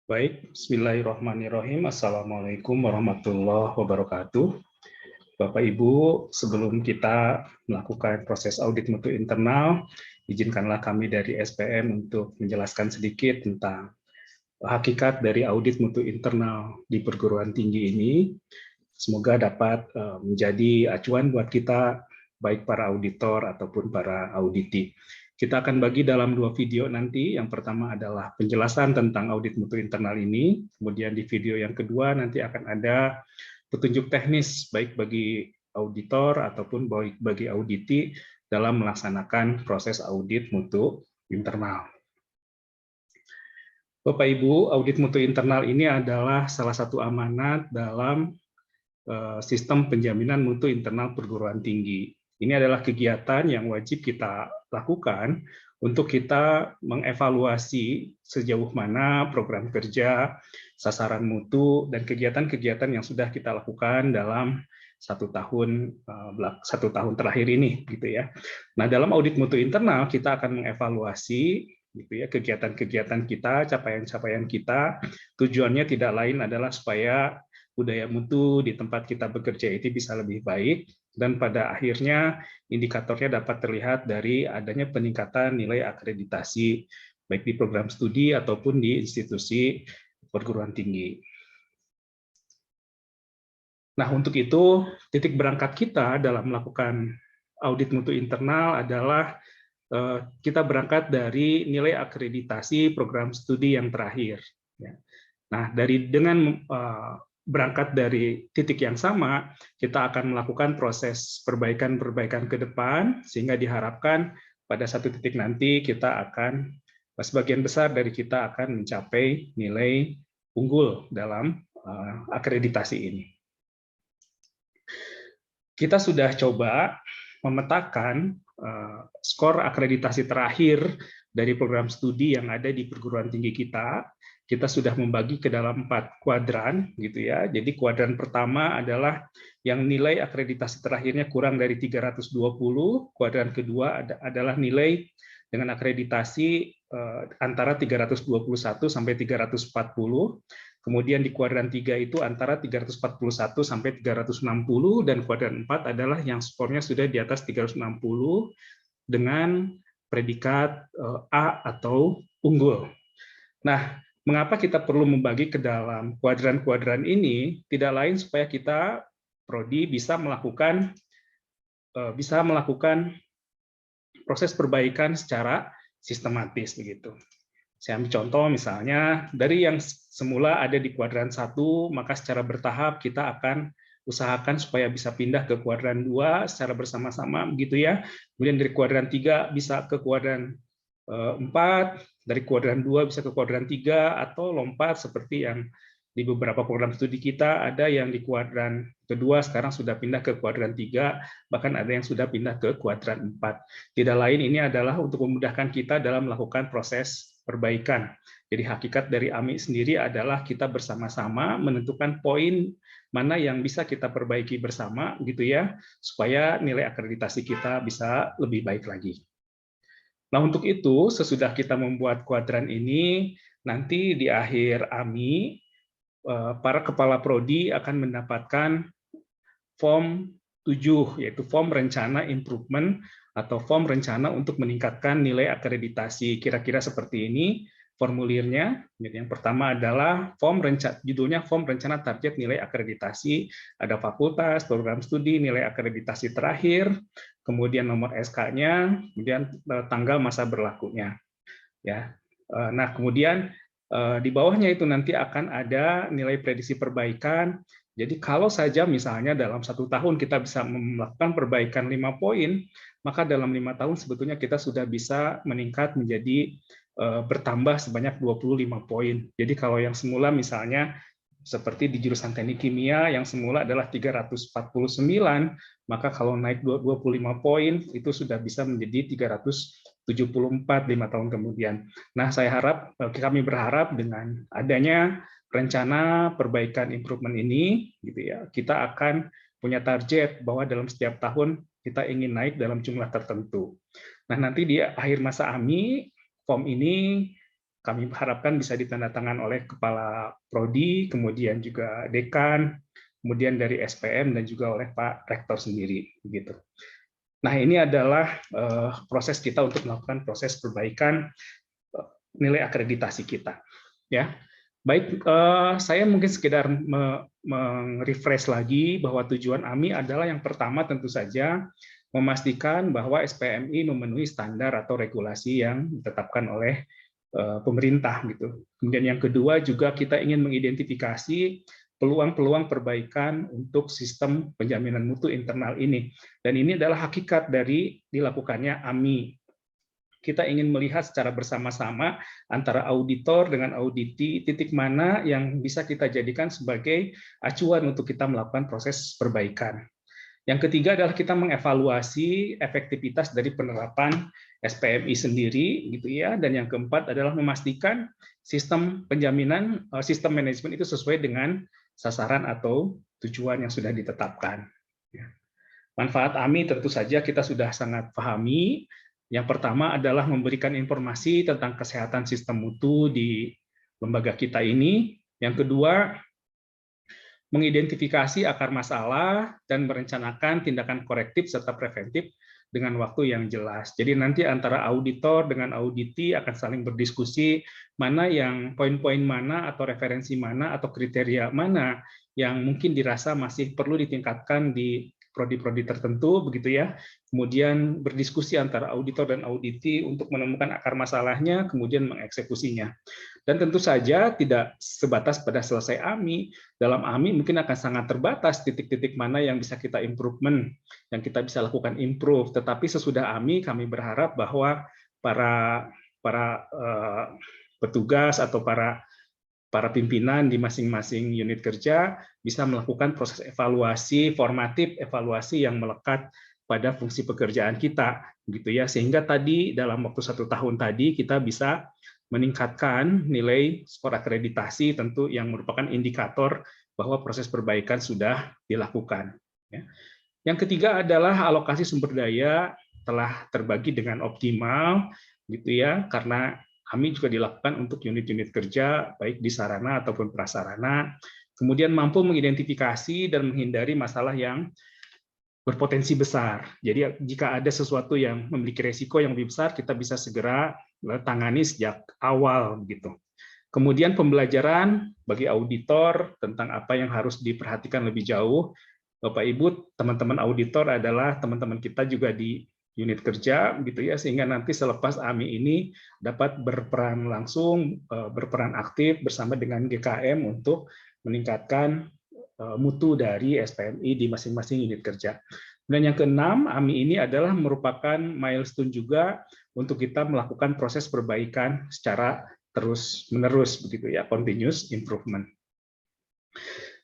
Baik, bismillahirrahmanirrahim. Assalamualaikum warahmatullahi wabarakatuh. Bapak Ibu, sebelum kita melakukan proses audit mutu internal, izinkanlah kami dari SPM untuk menjelaskan sedikit tentang hakikat dari audit mutu internal di perguruan tinggi ini. Semoga dapat menjadi acuan buat kita, baik para auditor ataupun para auditi. Kita akan bagi dalam 2 video nanti. Yang pertama adalah penjelasan tentang audit mutu internal ini. Kemudian di video yang kedua nanti akan ada petunjuk teknis, baik bagi auditor ataupun baik bagi auditi dalam melaksanakan proses audit mutu internal. Bapak Ibu, audit mutu internal ini adalah salah satu amanat dalam sistem penjaminan mutu internal perguruan tinggi. Ini adalah kegiatan yang wajib kita lakukan untuk kita mengevaluasi sejauh mana program kerja, sasaran mutu, dan kegiatan-kegiatan yang sudah kita lakukan dalam satu tahun terakhir ini, gitu ya. Nah, dalam audit mutu internal kita akan mengevaluasi gitu ya kegiatan-kegiatan kita, capaian-capaian kita. Tujuannya tidak lain adalah supaya budaya mutu di tempat kita bekerja itu bisa lebih baik, dan pada akhirnya indikatornya dapat terlihat dari adanya peningkatan nilai akreditasi, baik di program studi ataupun di institusi perguruan tinggi. Nah, untuk itu, titik berangkat kita dalam melakukan audit mutu internal adalah kita berangkat dari nilai akreditasi program studi yang terakhir. Nah, dengan berangkat dari titik yang sama, kita akan melakukan proses perbaikan-perbaikan ke depan, sehingga diharapkan pada satu titik nanti sebagian besar dari kita akan mencapai nilai unggul dalam akreditasi ini. Kita sudah coba memetakan skor akreditasi terakhir dari program studi yang ada di perguruan tinggi kita. Kita sudah membagi ke dalam 4 kuadran, gitu ya. Jadi kuadran pertama adalah yang nilai akreditasi terakhirnya kurang dari 320, kuadran kedua adalah nilai dengan akreditasi antara 321 sampai 340. Kemudian di kuadran 3 itu antara 341 sampai 360, dan kuadran 4 adalah yang skornya sudah di atas 360 dengan predikat A atau unggul. Nah, mengapa kita perlu membagi ke dalam kuadran-kuadran ini? Tidak lain supaya kita prodi bisa melakukan proses perbaikan secara sistematis begitu. Saya ambil contoh misalnya dari yang semula ada di kuadran 1, maka secara bertahap kita akan usahakan supaya bisa pindah ke kuadran 2 secara bersama-sama begitu ya. Kemudian dari kuadran 3 bisa ke kuadran 4, dari kuadran 2 bisa ke kuadran 3, atau lompat seperti yang di beberapa program studi kita, ada yang di kuadran kedua sekarang sudah pindah ke kuadran 3, bahkan ada yang sudah pindah ke kuadran 4. Tidak lain ini adalah untuk memudahkan kita dalam melakukan proses perbaikan. Jadi hakikat dari AMI sendiri adalah kita bersama-sama menentukan poin mana yang bisa kita perbaiki bersama gitu ya, supaya nilai akreditasi kita bisa lebih baik lagi. Nah, untuk itu sesudah kita membuat kuadran ini, nanti di akhir AMI para kepala prodi akan mendapatkan form 7, yaitu form rencana improvement atau form rencana untuk meningkatkan nilai akreditasi. Kira-kira seperti ini formulirnya. Yang pertama adalah judulnya form rencana target nilai akreditasi. Ada fakultas, program studi, nilai akreditasi terakhir, kemudian nomor SK-nya, kemudian tanggal masa berlakunya. Ya. Nah, kemudian di bawahnya itu nanti akan ada nilai prediksi perbaikan. Jadi kalau saja misalnya dalam 1 tahun kita bisa melakukan perbaikan 5 poin, maka dalam 5 tahun sebetulnya kita sudah bisa meningkat menjadi bertambah sebanyak 25 poin. Jadi kalau yang semula misalnya seperti di jurusan teknik kimia yang semula adalah 349, maka kalau naik 25 poin itu sudah bisa menjadi 374 5 tahun kemudian. Nah, kami berharap dengan adanya rencana perbaikan improvement ini gitu ya, kita akan punya target bahwa dalam setiap tahun kita ingin naik dalam jumlah tertentu. Nah, nanti di akhir masa AMI, form ini kami harapkan bisa ditandatangan oleh Kepala Prodi, kemudian juga Dekan, kemudian dari SPM dan juga oleh Pak Rektor sendiri. Begitu. Nah, ini adalah proses kita untuk melakukan proses perbaikan nilai akreditasi kita. Ya, baik. Saya mungkin sekedar refresh lagi bahwa tujuan AMI adalah yang pertama tentu saja memastikan bahwa SPMI memenuhi standar atau regulasi yang ditetapkan oleh pemerintah gitu. Kemudian yang kedua juga kita ingin mengidentifikasi peluang-peluang perbaikan untuk sistem penjaminan mutu internal ini. Dan ini adalah hakikat dari dilakukannya AMI. Kita ingin melihat secara bersama-sama antara auditor dengan auditi titik mana yang bisa kita jadikan sebagai acuan untuk kita melakukan proses perbaikan. Yang ketiga adalah kita mengevaluasi efektivitas dari penerapan SPMI sendiri, gitu ya. Dan yang keempat adalah memastikan sistem penjaminan, sistem manajemen itu sesuai dengan sasaran atau tujuan yang sudah ditetapkan. Manfaat AMI tentu saja kita sudah sangat pahami. Yang pertama adalah memberikan informasi tentang kesehatan sistem mutu di lembaga kita ini. Yang kedua, mengidentifikasi akar masalah dan merencanakan tindakan korektif serta preventif dengan waktu yang jelas. Jadi nanti antara auditor dengan auditi akan saling berdiskusi mana yang poin-poin mana atau referensi mana atau kriteria mana yang mungkin dirasa masih perlu ditingkatkan di prodi-prodi tertentu, begitu ya. Kemudian berdiskusi antara auditor dan auditi untuk menemukan akar masalahnya, kemudian mengeksekusinya. Dan tentu saja tidak sebatas pada selesai AMI. Dalam AMI mungkin akan sangat terbatas titik-titik mana yang bisa kita improvement, yang kita bisa lakukan improve. Tetapi sesudah AMI kami berharap bahwa para petugas atau para pimpinan di masing-masing unit kerja bisa melakukan proses evaluasi formatif, evaluasi yang melekat pada fungsi pekerjaan kita, gitu ya. Sehingga tadi dalam waktu 1 tahun tadi kita bisa meningkatkan nilai skor akreditasi, tentu yang merupakan indikator bahwa proses perbaikan sudah dilakukan. Yang ketiga adalah alokasi sumber daya telah terbagi dengan optimal, gitu ya, karena kami juga dilakukan untuk unit-unit kerja, baik di sarana ataupun prasarana, kemudian mampu mengidentifikasi dan menghindari masalah yang berpotensi besar. Jadi jika ada sesuatu yang memiliki resiko yang lebih besar, kita bisa segera tangani sejak awal, begitu. Kemudian pembelajaran bagi auditor tentang apa yang harus diperhatikan lebih jauh. Bapak Ibu, teman-teman auditor adalah teman-teman kita juga di unit kerja, gitu ya, sehingga nanti selepas AMI ini dapat berperan langsung, berperan aktif bersama dengan GKM untuk meningkatkan mutu dari SPMI di masing-masing unit kerja. Dan yang keenam, AMI ini adalah merupakan milestone juga untuk kita melakukan proses perbaikan secara terus-menerus, begitu ya, continuous improvement.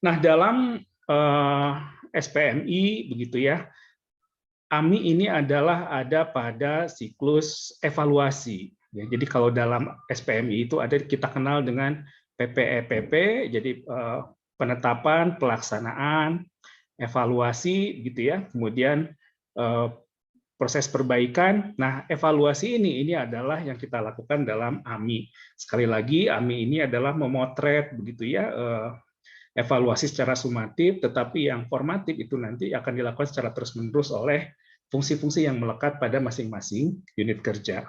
Nah, dalam SPMI, begitu ya, AMI ini adalah ada pada siklus evaluasi. Ya, jadi kalau dalam SPMI itu ada kita kenal dengan PPEPP, jadi penetapan, pelaksanaan, evaluasi, gitu ya. Kemudian proses perbaikan. Nah, evaluasi ini adalah yang kita lakukan dalam AMI. Sekali lagi, AMI ini adalah memotret, begitu ya, evaluasi secara sumatif, tetapi yang formatif itu nanti akan dilakukan secara terus-menerus oleh fungsi-fungsi yang melekat pada masing-masing unit kerja.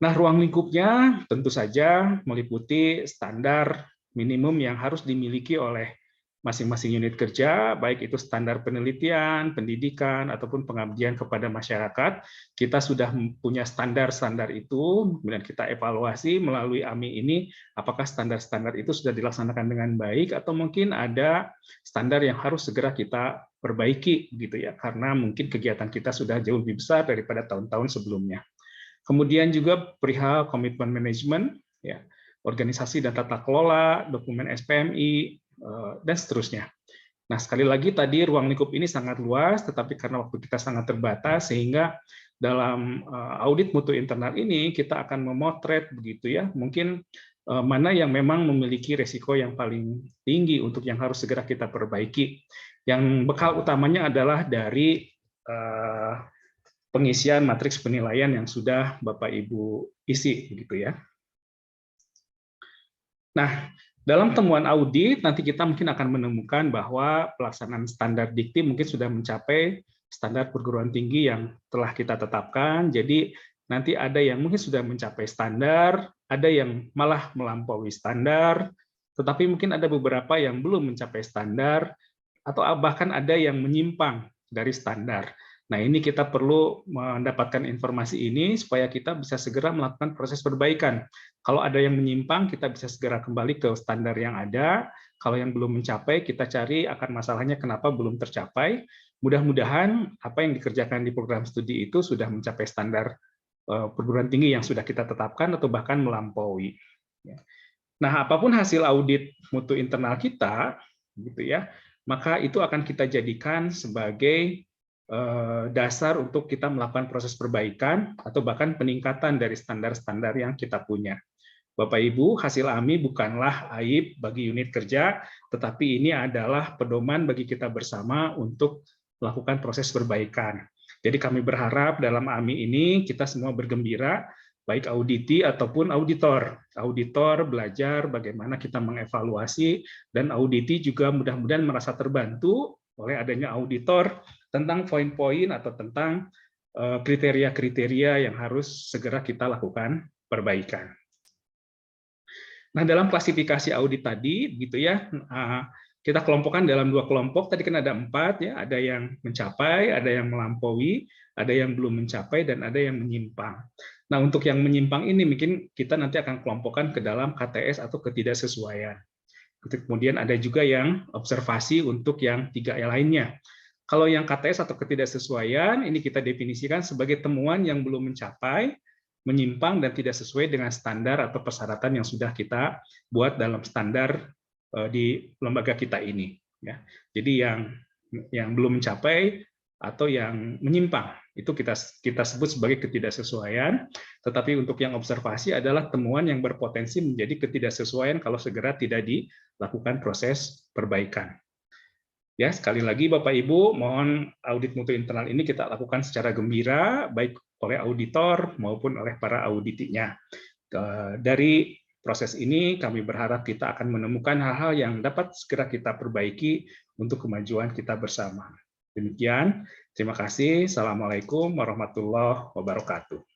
Nah, ruang lingkupnya tentu saja meliputi standar minimum yang harus dimiliki oleh masing-masing unit kerja, baik itu standar penelitian, pendidikan, ataupun pengabdian kepada masyarakat. Kita sudah punya standar-standar itu, kemudian kita evaluasi melalui AMI ini, apakah standar-standar itu sudah dilaksanakan dengan baik, atau mungkin ada standar yang harus segera kita perbaiki, gitu ya, karena mungkin kegiatan kita sudah jauh lebih besar daripada tahun-tahun sebelumnya. Kemudian juga perihal komitmen manajemen, ya, organisasi dan tata kelola, dokumen SPMI, dan seterusnya. Nah, sekali lagi tadi ruang lingkup ini sangat luas, tetapi karena waktu kita sangat terbatas, sehingga dalam audit mutu internal ini kita akan memotret, begitu ya, mungkin mana yang memang memiliki resiko yang paling tinggi untuk yang harus segera kita perbaiki. Yang bekal utamanya adalah dari pengisian matriks penilaian yang sudah Bapak Ibu isi, gitu ya. Nah, dalam temuan audit nanti kita mungkin akan menemukan bahwa pelaksanaan standar dikti mungkin sudah mencapai standar perguruan tinggi yang telah kita tetapkan. Jadi nanti ada yang mungkin sudah mencapai standar, ada yang malah melampaui standar, tetapi mungkin ada beberapa yang belum mencapai standar, atau bahkan ada yang menyimpang dari standar. Nah, ini kita perlu mendapatkan informasi ini supaya kita bisa segera melakukan proses perbaikan. Kalau ada yang menyimpang, kita bisa segera kembali ke standar yang ada. Kalau yang belum mencapai, kita cari akar masalahnya kenapa belum tercapai. Mudah-mudahan apa yang dikerjakan di program studi itu sudah mencapai standar perguruan tinggi yang sudah kita tetapkan atau bahkan melampaui. Nah, apapun hasil audit mutu internal kita, gitu ya, maka itu akan kita jadikan sebagai dasar untuk kita melakukan proses perbaikan atau bahkan peningkatan dari standar-standar yang kita punya. Bapak Ibu, hasil AMI bukanlah aib bagi unit kerja, tetapi ini adalah pedoman bagi kita bersama untuk melakukan proses perbaikan. Jadi kami berharap dalam AMI ini kita semua bergembira, baik auditi ataupun auditor. Auditor belajar bagaimana kita mengevaluasi, dan auditi juga mudah-mudahan merasa terbantu oleh adanya auditor tentang poin-poin atau tentang kriteria-kriteria yang harus segera kita lakukan perbaikan. Nah, dalam klasifikasi audit tadi, gitu ya, kita kelompokkan dalam 2 kelompok. Tadi kan ada 4 ya, ada yang mencapai, ada yang melampaui, ada yang belum mencapai, dan ada yang menyimpang. Nah, untuk yang menyimpang ini mungkin kita nanti akan kelompokkan ke dalam KTS atau ketidaksesuaian. Kemudian ada juga yang observasi untuk yang 3 lainnya. Kalau yang KTS atau ketidaksesuaian, ini kita definisikan sebagai temuan yang belum mencapai, menyimpang, dan tidak sesuai dengan standar atau persyaratan yang sudah kita buat dalam standar di lembaga kita ini. Jadi yang belum mencapai atau yang menyimpang, itu kita sebut sebagai ketidaksesuaian, tetapi untuk yang observasi adalah temuan yang berpotensi menjadi ketidaksesuaian kalau segera tidak dilakukan proses perbaikan. Ya, sekali lagi Bapak Ibu, mohon audit mutu internal ini kita lakukan secara gembira, baik oleh auditor maupun oleh para auditinya. Dari proses ini kami berharap kita akan menemukan hal-hal yang dapat segera kita perbaiki untuk kemajuan kita bersama. Demikian, terima kasih. Assalamualaikum warahmatullahi wabarakatuh.